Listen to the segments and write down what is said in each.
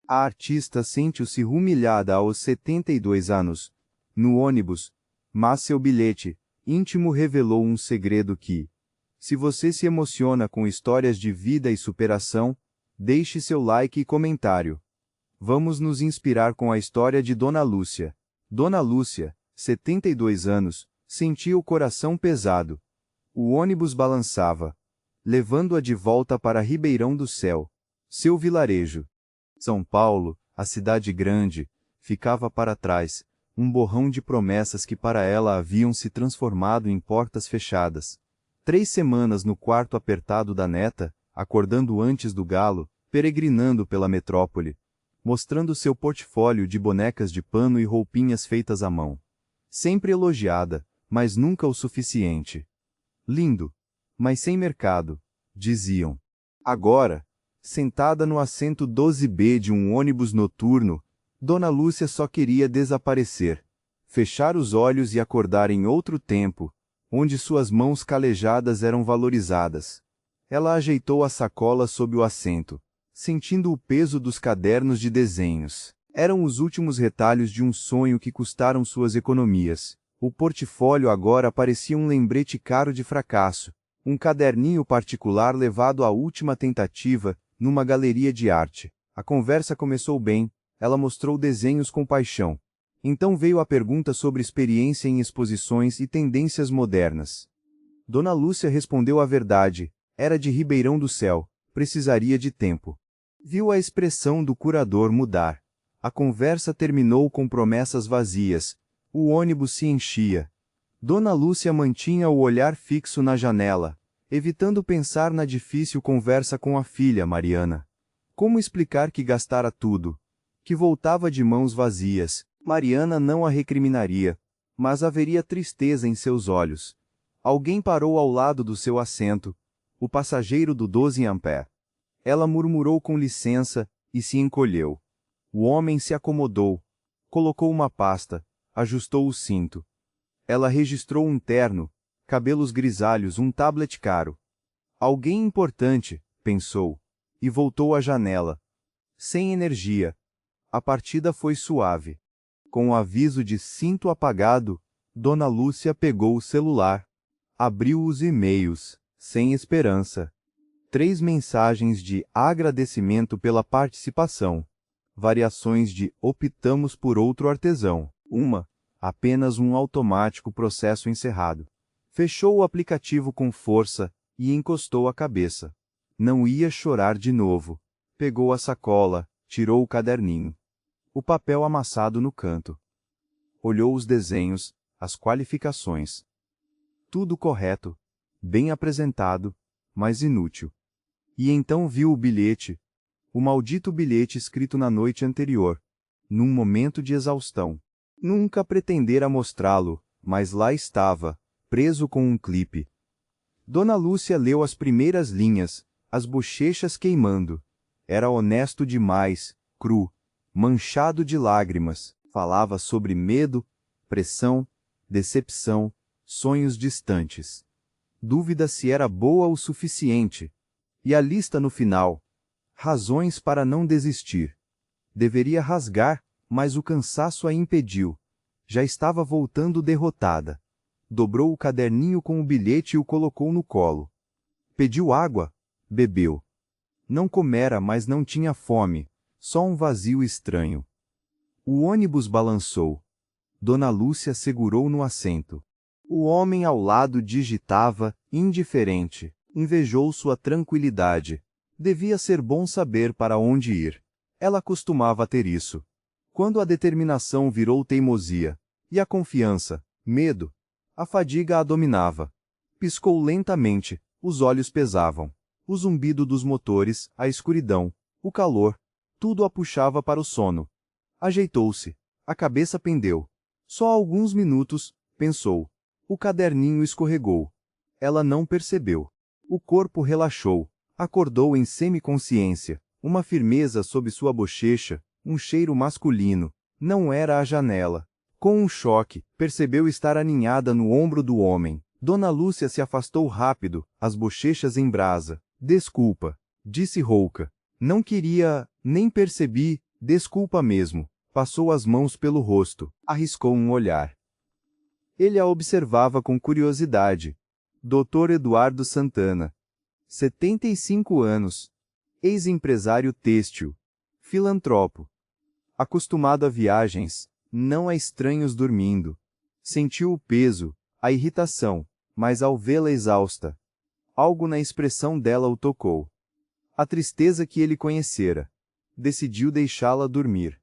A artista sente-se humilhada aos 72 anos, no ônibus, mas seu bilhete íntimo revelou um segredo que, se você se emociona com histórias de vida e superação, deixe seu like e comentário. Vamos nos inspirar com a história de Dona Lúcia. Dona Lúcia, 72 anos, sentia o coração pesado. O ônibus balançava, levando-a de volta para Ribeirão do Céu, seu vilarejo. São Paulo, a cidade grande, ficava para trás, um borrão de promessas que para ela haviam se transformado em portas fechadas. 3 semanas no quarto apertado da neta, acordando antes do galo, peregrinando pela metrópole, mostrando seu portfólio de bonecas de pano e roupinhas feitas à mão. Sempre elogiada, mas nunca o suficiente. Lindo, mas sem mercado, diziam. Agora, sentada no assento 12B de um ônibus noturno, Dona Lúcia só queria desaparecer, fechar os olhos e acordar em outro tempo, onde suas mãos calejadas eram valorizadas. Ela ajeitou a sacola sob o assento, sentindo o peso dos cadernos de desenhos. Eram os últimos retalhos de um sonho que custaram suas economias. O portfólio agora parecia um lembrete caro de fracasso, um caderninho particular levado à última tentativa, numa galeria de arte. A conversa começou bem, ela mostrou desenhos com paixão. Então veio a pergunta sobre experiência em exposições e tendências modernas. Dona Lúcia respondeu a verdade, era de Ribeirão do Céu, precisaria de tempo. Viu a expressão do curador mudar. A conversa terminou com promessas vazias. O ônibus se enchia. Dona Lúcia mantinha o olhar fixo na janela, evitando pensar na difícil conversa com a filha, Mariana. Como explicar que gastara tudo? Que voltava de mãos vazias? Mariana não a recriminaria, mas haveria tristeza em seus olhos. Alguém parou ao lado do seu assento, o passageiro do 12 Ampere. Ela murmurou com licença e se encolheu. O homem se acomodou, colocou uma pasta, ajustou o cinto. Ela registrou um terno, cabelos grisalhos, um tablet caro. Alguém importante, pensou, e voltou à janela. Sem energia. A partida foi suave. Com o aviso de cinto apagado, Dona Lúcia pegou o celular. Abriu os e-mails, sem esperança. 3 mensagens de agradecimento pela participação. Variações de optamos por outro artesão. Uma, apenas um automático processo encerrado. Fechou o aplicativo com força e encostou a cabeça. Não ia chorar de novo. Pegou a sacola, tirou o caderninho. O papel amassado no canto. Olhou os desenhos, as qualificações. Tudo correto, bem apresentado, mas inútil. E então viu o bilhete, o maldito bilhete escrito na noite anterior, num momento de exaustão. Nunca pretendera mostrá-lo, mas lá estava, preso com um clipe. Dona Lúcia leu as primeiras linhas, as bochechas queimando. Era honesto demais, cru, manchado de lágrimas. Falava sobre medo, pressão, decepção, sonhos distantes. Dúvida se era boa o suficiente. E a lista no final. Razões para não desistir. Deveria rasgar, mas o cansaço a impediu. Já estava voltando derrotada. Dobrou o caderninho com o bilhete e o colocou no colo. Pediu água, bebeu. Não comera, mas não tinha fome, só um vazio estranho. O ônibus balançou. Dona Lúcia segurou no assento. O homem ao lado digitava, indiferente. Invejou sua tranquilidade. Devia ser bom saber para onde ir. Ela costumava ter isso. Quando a determinação virou teimosia, e a confiança, medo, a fadiga a dominava. Piscou lentamente, os olhos pesavam. O zumbido dos motores, a escuridão, o calor, tudo a puxava para o sono. Ajeitou-se. A cabeça pendeu. Só alguns minutos, pensou. O caderninho escorregou. Ela não percebeu. O corpo relaxou. Acordou em semiconsciência. Uma firmeza sob sua bochecha, um cheiro masculino. Não era a janela. Com um choque, percebeu estar aninhada no ombro do homem. Dona Lúcia se afastou rápido, as bochechas em brasa. Desculpa, disse rouca. Não queria, nem percebi, Desculpa mesmo. Passou as mãos pelo rosto, arriscou um olhar. Ele a observava com curiosidade. Dr. Eduardo Santana. 75 anos. Ex-empresário têxtil. Filantropo. Acostumado a viagens, não a estranhos dormindo. Sentiu o peso, a irritação, mas ao vê-la exausta, algo na expressão dela o tocou. A tristeza que ele conhecera. Decidiu deixá-la dormir.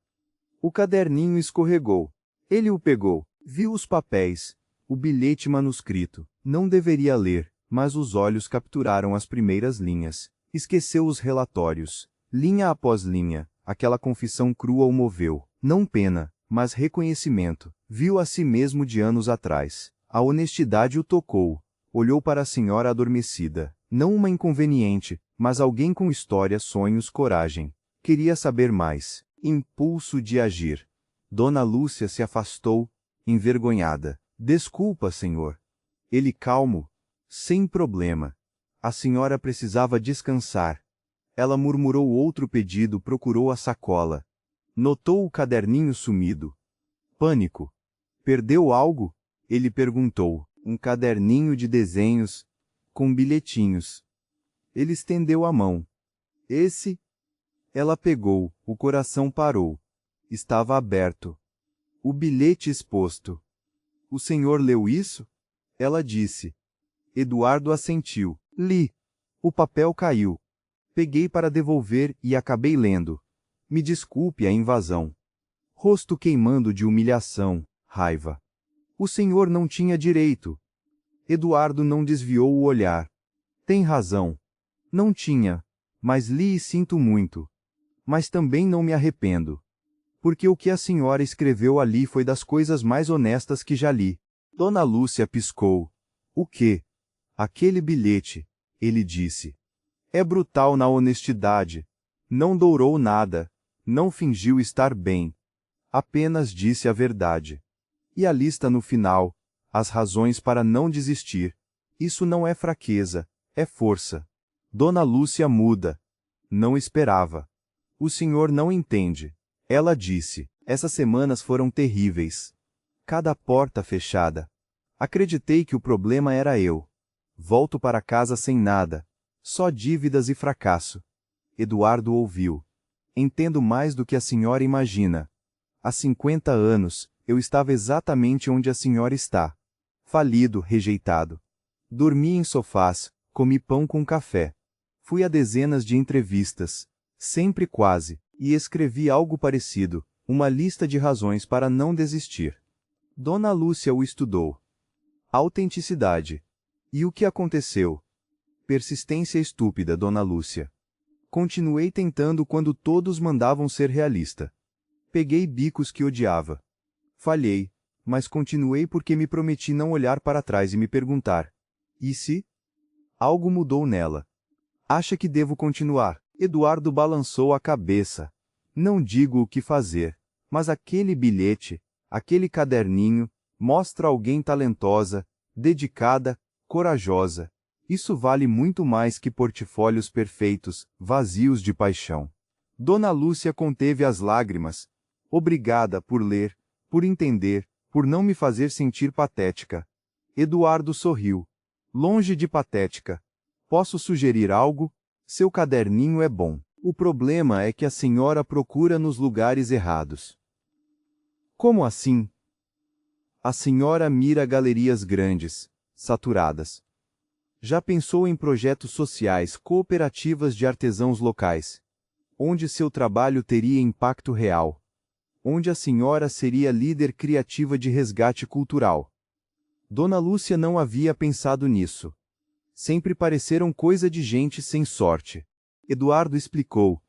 O caderninho escorregou. Ele o pegou, viu os papéis, o bilhete manuscrito. Não deveria ler, mas os olhos capturaram as primeiras linhas. Esqueceu os relatórios. Linha após linha, aquela confissão crua o moveu. Não pena, mas reconhecimento. Viu a si mesmo de anos atrás. A honestidade o tocou. Olhou para a senhora adormecida. Não uma inconveniente, mas alguém com história, sonhos, coragem. Queria saber mais. Impulso de agir. Dona Lúcia se afastou, envergonhada. Desculpa, senhor. Ele calmo. Sem problema. A senhora precisava descansar. Ela murmurou outro pedido, procurou a sacola. Notou o caderninho sumido. Pânico. Perdeu algo? Ele perguntou. Um caderninho de desenhos, com bilhetinhos. Ele estendeu a mão. Esse? Ela pegou, o coração parou. Estava aberto. O bilhete exposto. O senhor leu isso? Ela disse. Eduardo assentiu. Li. O papel caiu. Peguei para devolver e acabei lendo. Me desculpe a invasão. Rosto queimando de humilhação, raiva. O senhor não tinha direito. Eduardo não desviou o olhar. Tem razão. Não tinha. Mas li e sinto muito. Mas também não me arrependo. Porque o que a senhora escreveu ali foi das coisas mais honestas que já li. Dona Lúcia piscou. O quê? Aquele bilhete, ele disse. É brutal na honestidade. Não dourou nada. Não fingiu estar bem. Apenas disse a verdade. E a lista no final, as razões para não desistir. Isso não é fraqueza, é força. Dona Lúcia muda. Não esperava. O senhor não entende. Ela disse. Essas semanas foram terríveis. Cada porta fechada. Acreditei que o problema era eu. Volto para casa sem nada. Só dívidas e fracasso. Eduardo ouviu. Entendo mais do que a senhora imagina. Há 50 anos, eu estava exatamente onde a senhora está. Falido, rejeitado. Dormi em sofás, comi pão com café. Fui a dezenas de entrevistas. Sempre quase. E escrevi algo parecido, uma lista de razões para não desistir. Dona Lúcia o estudou. Autenticidade. E o que aconteceu? Persistência estúpida, Dona Lúcia. Continuei tentando quando todos mandavam ser realista. Peguei bicos que odiava. Falhei, mas continuei porque me prometi não olhar para trás e me perguntar: e se? Algo mudou nela. Acha que devo continuar? Eduardo balançou a cabeça. Não digo o que fazer, mas aquele bilhete, aquele caderninho, mostra alguém talentosa, dedicada, corajosa. Isso vale muito mais que portfólios perfeitos, vazios de paixão. Dona Lúcia conteve as lágrimas. Obrigada por ler, por entender, por não me fazer sentir patética. Eduardo sorriu. Longe de patética. Posso sugerir algo? Seu caderninho é bom. O problema é que a senhora procura nos lugares errados. Como assim? A senhora mira galerias grandes, saturadas. Já pensou em projetos sociais, cooperativas de artesãos locais, onde seu trabalho teria impacto real, onde a senhora seria líder criativa de resgate cultural? Dona Lúcia não havia pensado nisso. Sempre pareceram coisa de gente sem sorte. Eduardo explicou.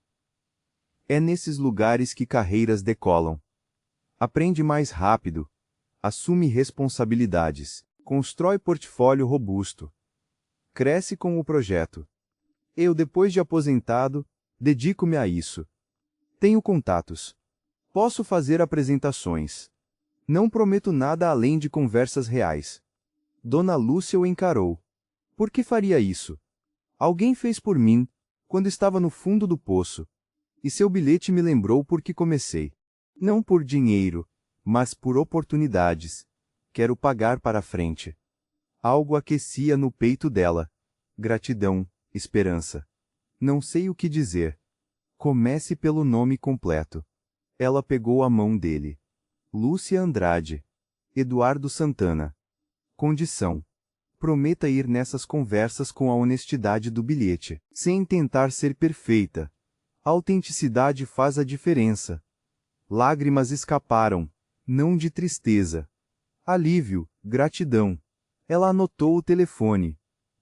É nesses lugares que carreiras decolam. Aprende mais rápido. Assume responsabilidades. Constrói portfólio robusto. Cresce com o projeto. Eu, depois de aposentado, dedico-me a isso. Tenho contatos. Posso fazer apresentações. Não prometo nada além de conversas reais. Dona Lúcia o encarou. Por que faria isso? Alguém fez por mim, quando estava no fundo do poço. E seu bilhete me lembrou por que comecei. Não por dinheiro, mas por oportunidades. Quero pagar para frente. Algo aquecia no peito dela. Gratidão, esperança. Não sei o que dizer. Comece pelo nome completo. Ela pegou a mão dele. Lúcia Andrade. Eduardo Santana. Condição. Prometa ir nessas conversas com a honestidade do bilhete, sem tentar ser perfeita. A autenticidade faz a diferença. Lágrimas escaparam, não de tristeza. Alívio, gratidão. Ela anotou o telefone.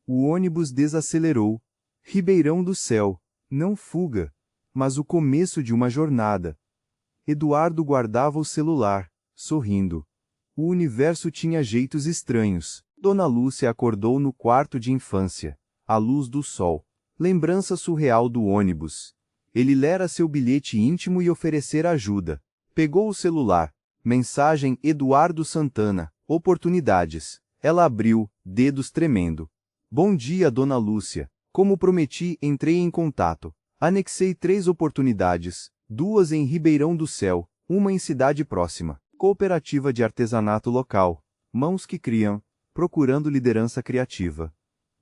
O ônibus desacelerou. Ribeirão do Céu, não fuga, mas o começo de uma jornada. Eduardo guardava o celular, sorrindo. O universo tinha jeitos estranhos. Dona Lúcia acordou no quarto de infância. À luz do sol. Lembrança surreal do ônibus. Ele lera seu bilhete íntimo e oferecer ajuda. Pegou o celular. Mensagem Eduardo Santana. Oportunidades. Ela abriu, dedos tremendo. Bom dia, Dona Lúcia. Como prometi, entrei em contato. Anexei 3 oportunidades. 2 em Ribeirão do Céu, uma em cidade próxima. Cooperativa de artesanato local. Mãos que criam. Procurando liderança criativa.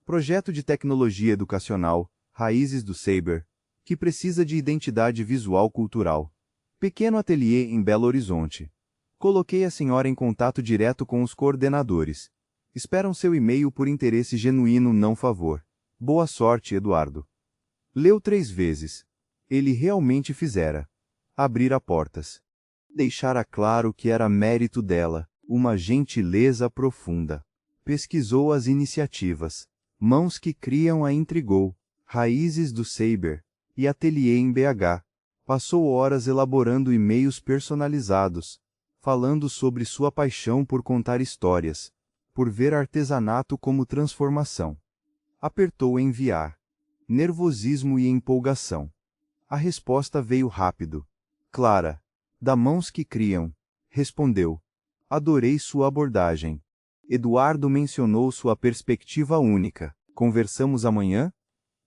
Projeto de tecnologia educacional. Raízes do Saber. Que precisa de identidade visual cultural. Pequeno ateliê em Belo Horizonte. Coloquei a senhora em contato direto com os coordenadores. Esperam seu e-mail por interesse genuíno, não favor. Boa sorte, Eduardo. Leu 3 vezes. Ele realmente fizera. Abrira portas. Deixara claro que era mérito dela, uma gentileza profunda. Pesquisou as iniciativas. Mãos que criam a intrigou. Raízes do Saber. E ateliê em BH. Passou horas elaborando e-mails personalizados, falando sobre sua paixão por contar histórias, por ver artesanato como transformação. Apertou enviar. Nervosismo e empolgação. A resposta veio rápido. Clara. Da Mãos que Criam. Respondeu. Adorei sua abordagem. Eduardo mencionou sua perspectiva única. Conversamos amanhã?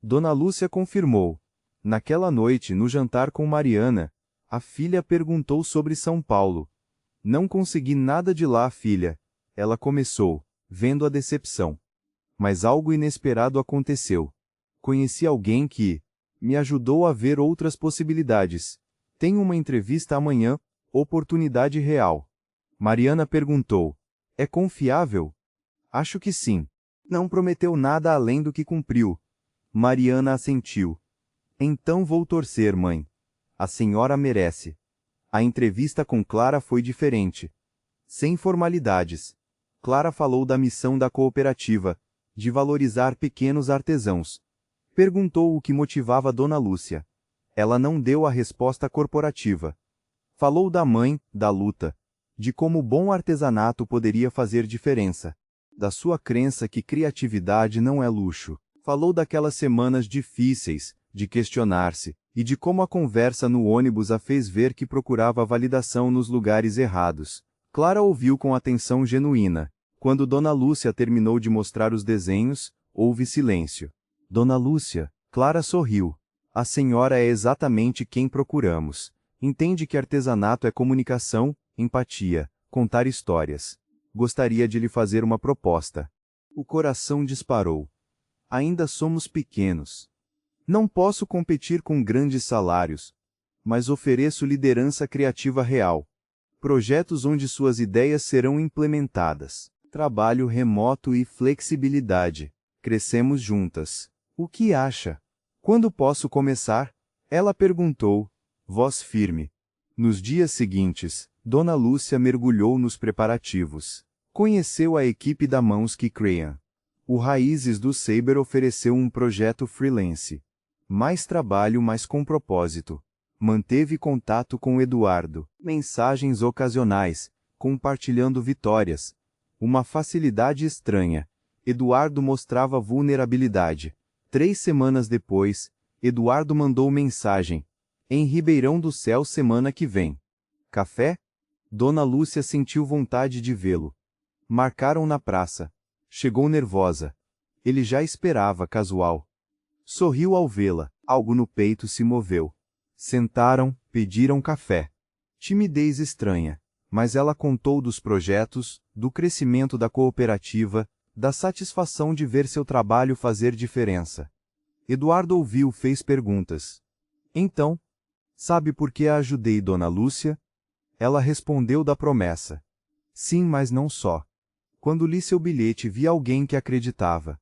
Dona Lúcia confirmou. Naquela noite, no jantar com Mariana, a filha perguntou sobre São Paulo. Não consegui nada de lá, filha. Ela começou, vendo a decepção. Mas algo inesperado aconteceu. Conheci alguém que me ajudou a ver outras possibilidades. Tenho uma entrevista amanhã, oportunidade real. Mariana perguntou. É confiável? Acho que sim. Não prometeu nada além do que cumpriu. Mariana assentiu. Então vou torcer, mãe. A senhora merece. A entrevista com Clara foi diferente. Sem formalidades. Clara falou da missão da cooperativa, de valorizar pequenos artesãos. Perguntou o que motivava Dona Lúcia. Ela não deu a resposta corporativa. Falou da mãe, da luta, de como o bom artesanato poderia fazer diferença, da sua crença que criatividade não é luxo. Falou daquelas semanas difíceis, de questionar-se, e de como a conversa no ônibus a fez ver que procurava validação nos lugares errados. Clara ouviu com atenção genuína. Quando Dona Lúcia terminou de mostrar os desenhos, houve silêncio. Dona Lúcia, Clara sorriu. A senhora é exatamente quem procuramos. Entende que artesanato é comunicação, empatia, contar histórias. Gostaria de lhe fazer uma proposta. O coração disparou. Ainda somos pequenos. Não posso competir com grandes salários, mas ofereço liderança criativa real. Projetos onde suas ideias serão implementadas. Trabalho remoto e flexibilidade. Crescemos juntas. O que acha? Quando posso começar? Ela perguntou, voz firme. Nos dias seguintes, Dona Lúcia mergulhou nos preparativos. Conheceu a equipe da Mãos que Criam. O Raízes do Saber ofereceu um projeto freelance. Mais trabalho, mas com propósito. Manteve contato com Eduardo. Mensagens ocasionais, compartilhando vitórias. Uma facilidade estranha. Eduardo mostrava vulnerabilidade. 3 semanas depois, Eduardo mandou mensagem. Em Ribeirão do Céu semana que vem. Café? Dona Lúcia sentiu vontade de vê-lo. Marcaram na praça. Chegou nervosa. Ele já esperava, casual. Sorriu ao vê-la. Algo no peito se moveu. Sentaram, pediram café. Timidez estranha, mas ela contou dos projetos, do crescimento da cooperativa, da satisfação de ver seu trabalho fazer diferença. Eduardo ouviu, fez perguntas. Então, sabe por que a ajudei, Dona Lúcia? Ela respondeu da promessa. Sim, mas não só. Quando li seu bilhete, vi alguém que acreditava.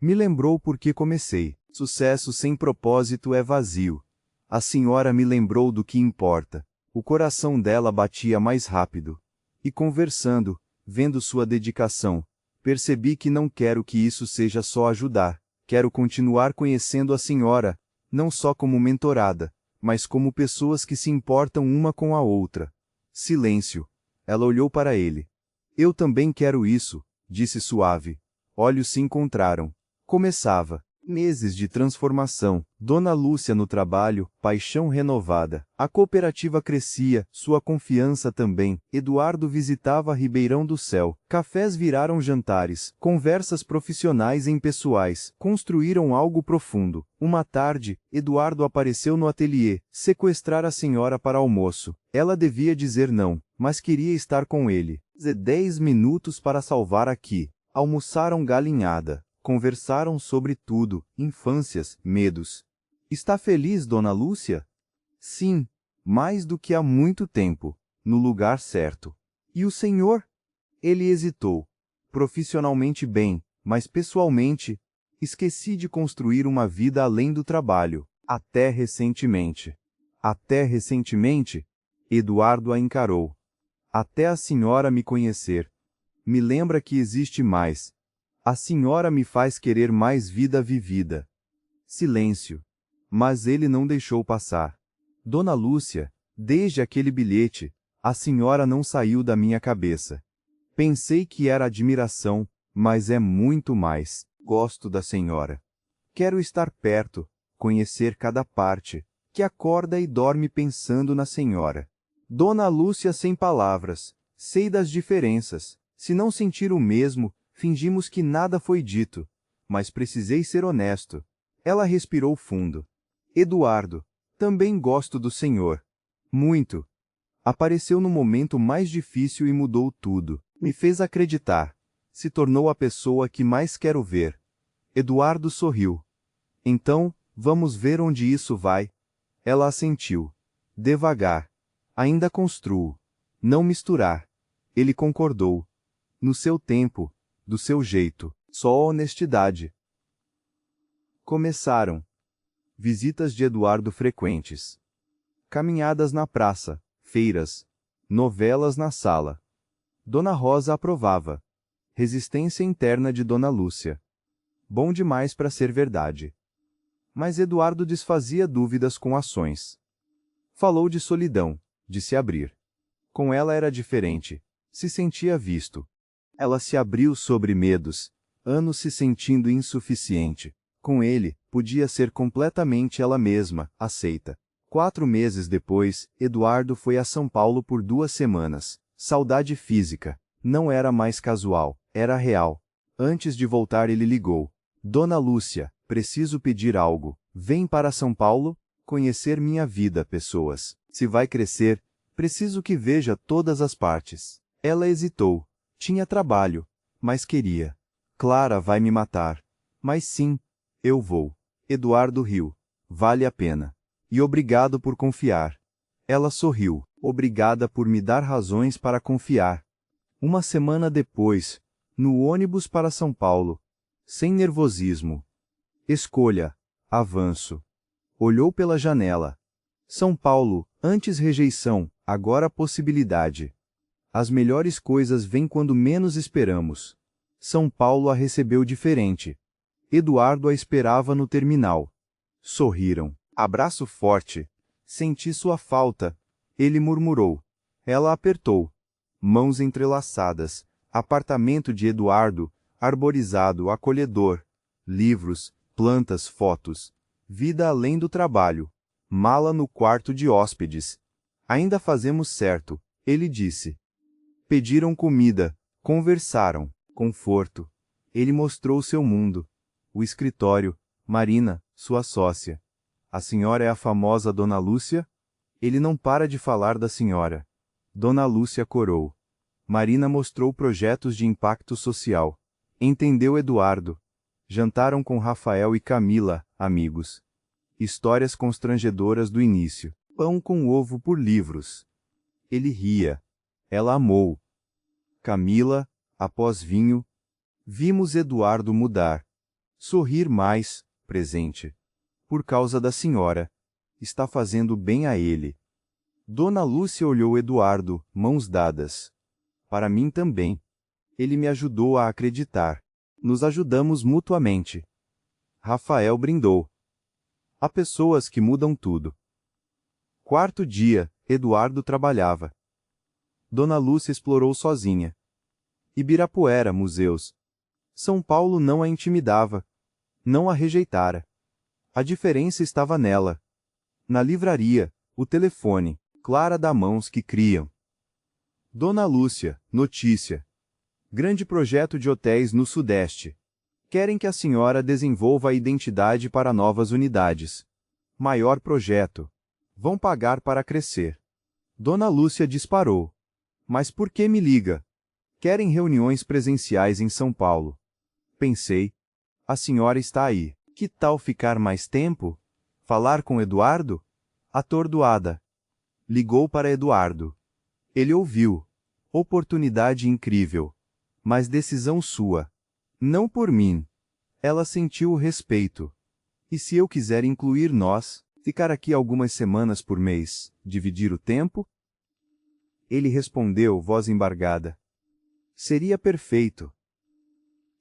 Me lembrou por que comecei. Sucesso sem propósito é vazio. A senhora me lembrou do que importa. O coração dela batia mais rápido. E conversando, vendo sua dedicação, percebi que não quero que isso seja só ajudar. Quero continuar conhecendo a senhora, não só como mentorada, mas como pessoas que se importam uma com a outra. Silêncio. Ela olhou para ele. Eu também quero isso, disse suave. Olhos se encontraram. Começava. Meses de transformação. Dona Lúcia no trabalho, paixão renovada. A cooperativa crescia, sua confiança também. Eduardo visitava Ribeirão do Céu. Cafés viraram jantares. Conversas profissionais e impessoais. Construíram algo profundo. Uma tarde, Eduardo apareceu no ateliê, sequestrar a senhora para almoço. Ela devia dizer não, mas queria estar com ele. 10 minutos para salvar aqui. Almoçaram galinhada. Conversaram sobre tudo, infâncias, medos. Está feliz, Dona Lúcia? Sim, mais do que há muito tempo, no lugar certo. E o senhor? Ele hesitou. Profissionalmente bem, mas pessoalmente, esqueci de construir uma vida além do trabalho. Até recentemente. Até recentemente? Eduardo a encarou. Até a senhora me conhecer. Me lembra que existe mais. A senhora me faz querer mais vida vivida. Silêncio. Mas ele não deixou passar. Dona Lúcia, desde aquele bilhete, a senhora não saiu da minha cabeça. Pensei que era admiração, mas é muito mais. Gosto da senhora. Quero estar perto, conhecer cada parte, que acorda e dorme pensando na senhora. Dona Lúcia sem palavras. Sei das diferenças. Se não sentir o mesmo, fingimos que nada foi dito, mas precisei ser honesto. Ela respirou fundo. Eduardo, também gosto do senhor. Muito. Apareceu no momento mais difícil e mudou tudo. Me fez acreditar. Se tornou a pessoa que mais quero ver. Eduardo sorriu. Então, vamos ver onde isso vai. Ela assentiu. Devagar. Ainda construo. Não misturar. Ele concordou. No seu tempo. Do seu jeito, só honestidade. Começaram. Visitas de Eduardo frequentes. Caminhadas na praça, feiras, novelas na sala. Dona Rosa aprovava. Resistência interna de Dona Lúcia. Bom demais para ser verdade. Mas Eduardo desfazia dúvidas com ações. Falou de solidão, de se abrir. Com ela era diferente. Se sentia visto. Ela se abriu sobre medos, anos se sentindo insuficiente. Com ele, podia ser completamente ela mesma, aceita. 4 meses depois, Eduardo foi a São Paulo por 2 semanas. Saudade física. Não era mais casual, era real. Antes de voltar ele ligou. Dona Lúcia, preciso pedir algo. Vem para São Paulo? Conhecer minha vida, pessoas. Se vai crescer, preciso que veja todas as partes. Ela hesitou. Tinha trabalho, mas queria. Clara vai me matar. Mas sim, eu vou. Eduardo riu. Vale a pena. E obrigado por confiar. Ela sorriu. Obrigada por me dar razões para confiar. Uma semana depois, no ônibus para São Paulo. Sem nervosismo. Escolha. Avanço. Olhou pela janela. São Paulo, antes rejeição, agora possibilidade. As melhores coisas vêm quando menos esperamos. São Paulo a recebeu diferente. Eduardo a esperava no terminal. Sorriram. Abraço forte. Senti sua falta. Ele murmurou. Ela apertou. Mãos entrelaçadas. Apartamento de Eduardo, arborizado, acolhedor. Livros, plantas, fotos. Vida além do trabalho. Mala no quarto de hóspedes. Ainda fazemos certo, ele disse. Pediram comida, conversaram, conforto. Ele mostrou seu mundo. O escritório, Marina, sua sócia. A senhora é a famosa Dona Lúcia? Ele não para de falar da senhora. Dona Lúcia corou. Marina mostrou projetos de impacto social. Entendeu Eduardo. Jantaram com Rafael e Camila, amigos. Histórias constrangedoras do início. Pão com ovo por livros. Ele ria. Ela amou. Camila, após vinho, vimos Eduardo mudar. Sorrir mais, presente. Por causa da senhora. Está fazendo bem a ele. Dona Lúcia olhou Eduardo, mãos dadas. Para mim também. Ele me ajudou a acreditar. Nos ajudamos mutuamente. Rafael brindou. Há pessoas que mudam tudo. Quarto dia, Eduardo trabalhava. Dona Lúcia explorou sozinha. Ibirapuera, museus. São Paulo não a intimidava. Não a rejeitara. A diferença estava nela. Na livraria, o telefone, Clara dá mãos que criam. Dona Lúcia, notícia. Grande projeto de hotéis no Sudeste. Querem que a senhora desenvolva a identidade para novas unidades. Maior projeto. Vão pagar para crescer. Dona Lúcia disparou. Mas por que me liga? Querem reuniões presenciais em São Paulo. Pensei. A senhora está aí. Que tal ficar mais tempo? Falar com Eduardo? Atordoada. Ligou para Eduardo. Ele ouviu. Oportunidade incrível. Mas decisão sua. Não por mim. Ela sentiu o respeito. E se eu quiser incluir nós, ficar aqui algumas semanas por mês, dividir o tempo? Ele respondeu, voz embargada. Seria perfeito.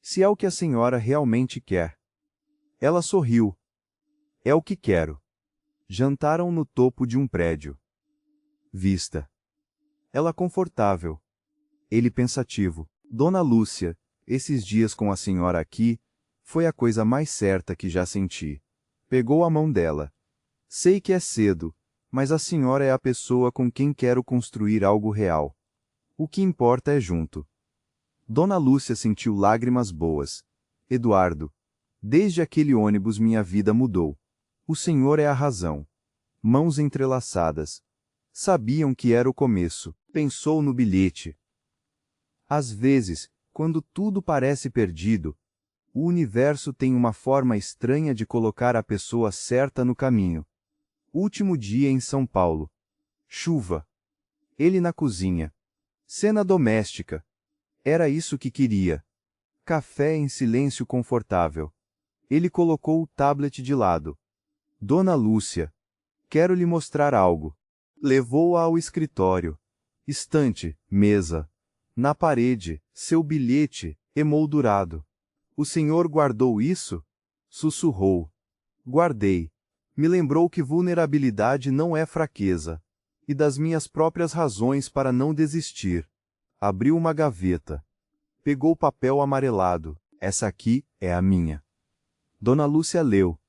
Se é o que a senhora realmente quer. Ela sorriu. É o que quero. Jantaram no topo de um prédio. Vista. Ela confortável. Ele pensativo. Dona Lúcia, esses dias com a senhora aqui, foi a coisa mais certa que já senti. Pegou a mão dela. Sei que é cedo, mas a senhora é a pessoa com quem quero construir algo real. O que importa é junto. Dona Lúcia sentiu lágrimas boas. Eduardo, desde aquele ônibus minha vida mudou. O senhor é a razão. Mãos entrelaçadas. Sabiam que era o começo. Pensou no bilhete. Às vezes, quando tudo parece perdido, o universo tem uma forma estranha de colocar a pessoa certa no caminho. Último dia em São Paulo. Chuva. Ele na cozinha. Cena doméstica. Era isso que queria. Café em silêncio confortável. Ele colocou o tablet de lado. Dona Lúcia. Quero lhe mostrar algo. Levou-a ao escritório. Estante, mesa. Na parede, seu bilhete, emoldurado. O senhor guardou isso? Sussurrou. Guardei. Me lembrou que vulnerabilidade não é fraqueza. E das minhas próprias razões para não desistir. Abriu uma gaveta. Pegou papel amarelado. Essa aqui é a minha. Dona Lúcia leu.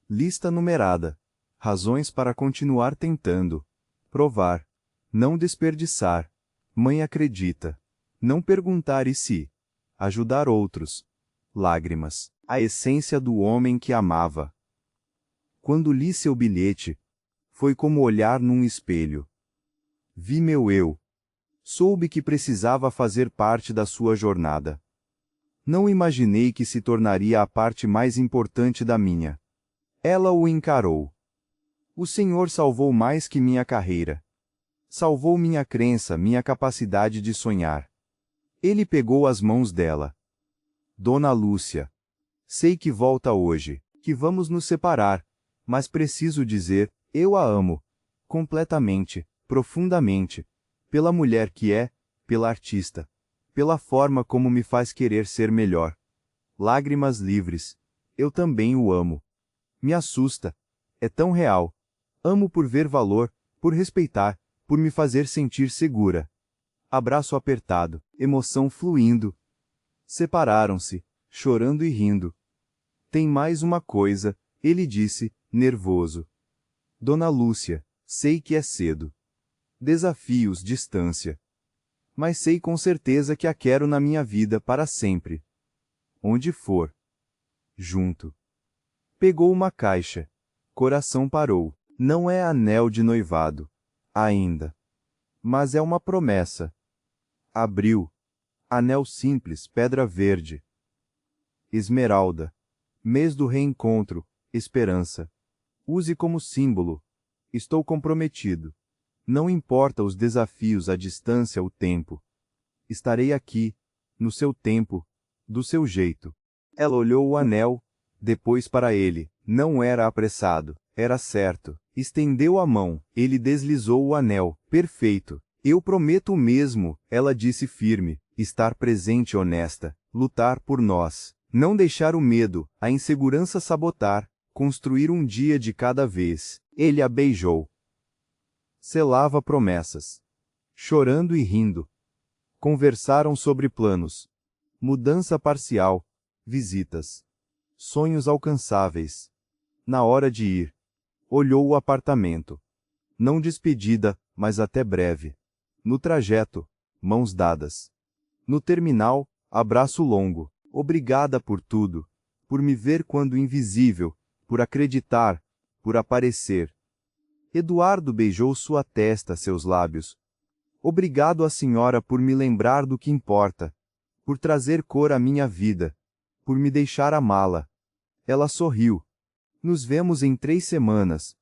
Lista numerada. Razões para continuar tentando. Provar. Não desperdiçar. Mãe acredita. Não perguntar e se. Ajudar outros. Lágrimas. A essência do homem que amava. Quando li seu bilhete, foi como olhar num espelho. Vi meu eu. Soube que precisava fazer parte da sua jornada. Não imaginei que se tornaria a parte mais importante da minha. Ela o encarou. O Senhor salvou mais que minha carreira. Salvou minha crença, minha capacidade de sonhar. Ele pegou as mãos dela. Dona Lúcia. Sei que volta hoje, que vamos nos separar, mas preciso dizer, eu a amo. Completamente, profundamente. Pela mulher que é, pela artista. Pela forma como me faz querer ser melhor. Lágrimas livres. Eu também o amo. Me assusta. É tão real. Amo por ver valor, por respeitar, por me fazer sentir segura. Abraço apertado, emoção fluindo. Separaram-se, chorando e rindo. Tem mais uma coisa, ele disse, nervoso. Dona Lúcia, sei que é cedo. Desafios, distância. Mas sei com certeza que a quero na minha vida para sempre. Onde for. Junto. Pegou uma caixa. Coração parou. Não é anel de noivado. Ainda. Mas é uma promessa. Abriu. Anel simples, pedra verde. Esmeralda. Mês do reencontro, esperança. Use como símbolo. Estou comprometido. Não importa os desafios, a distância, o tempo. Estarei aqui, no seu tempo, do seu jeito. Ela olhou o anel, depois para ele. Não era apressado, era certo. Estendeu a mão, ele deslizou o anel. Perfeito. Eu prometo o mesmo, ela disse firme. Estar presente, honesta. Lutar por nós. Não deixar o medo, a insegurança sabotar. Construir um dia de cada vez. Ele a beijou. Selava promessas. Chorando e rindo. Conversaram sobre planos. Mudança parcial. Visitas. Sonhos alcançáveis. Na hora de ir. Olhou o apartamento. Não despedida, mas até breve. No trajeto, mãos dadas. No terminal, abraço longo. Obrigada por tudo. Por me ver quando invisível. Por acreditar. Por aparecer. Eduardo beijou sua testa, seus lábios. Obrigado à senhora por me lembrar do que importa. Por trazer cor à minha vida. Por me deixar amá-la. Ela sorriu. Nos vemos em 3 semanas.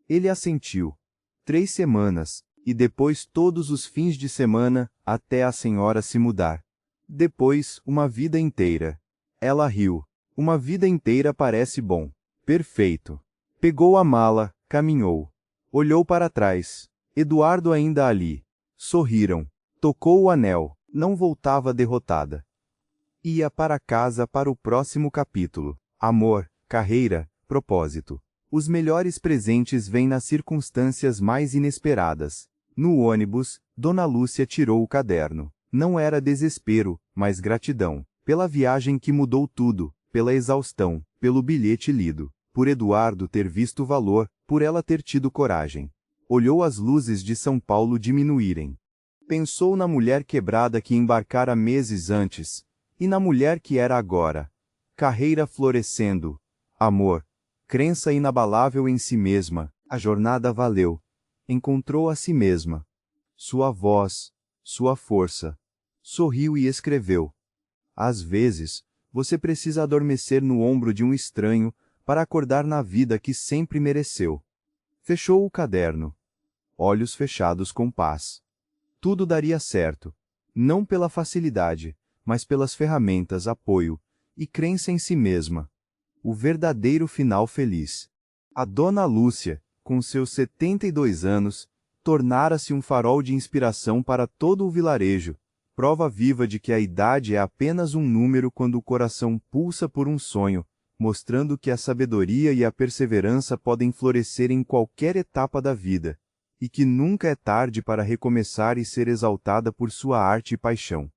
Ele assentiu. 3 semanas, e depois todos os fins de semana, até a senhora se mudar. Depois, uma vida inteira. Ela riu. Uma vida inteira parece bom. Perfeito. Pegou a mala, caminhou. Olhou para trás. Eduardo ainda ali. Sorriram. Tocou o anel. Não voltava derrotada. Ia para casa para o próximo capítulo. Amor, carreira, propósito. Os melhores presentes vêm nas circunstâncias mais inesperadas. No ônibus, Dona Lúcia tirou o caderno. Não era desespero, mas gratidão. Pela viagem que mudou tudo, pela exaustão, pelo bilhete lido, por Eduardo ter visto valor, por ela ter tido coragem. Olhou as luzes de São Paulo diminuírem. Pensou na mulher quebrada que embarcara meses antes, e na mulher que era agora. Carreira florescendo. Amor. Crença inabalável em si mesma. A jornada valeu. Encontrou a si mesma. Sua voz. Sua força. Sorriu e escreveu. Às vezes, você precisa adormecer no ombro de um estranho para acordar na vida que sempre mereceu. Fechou o caderno. Olhos fechados com paz. Tudo daria certo. Não pela facilidade, mas pelas ferramentas, apoio e crença em si mesma. O verdadeiro final feliz. A Dona Lúcia, com seus 72 anos, tornara-se um farol de inspiração para todo o vilarejo, prova viva de que a idade é apenas um número quando o coração pulsa por um sonho, mostrando que a sabedoria e a perseverança podem florescer em qualquer etapa da vida, e que nunca é tarde para recomeçar e ser exaltada por sua arte e paixão.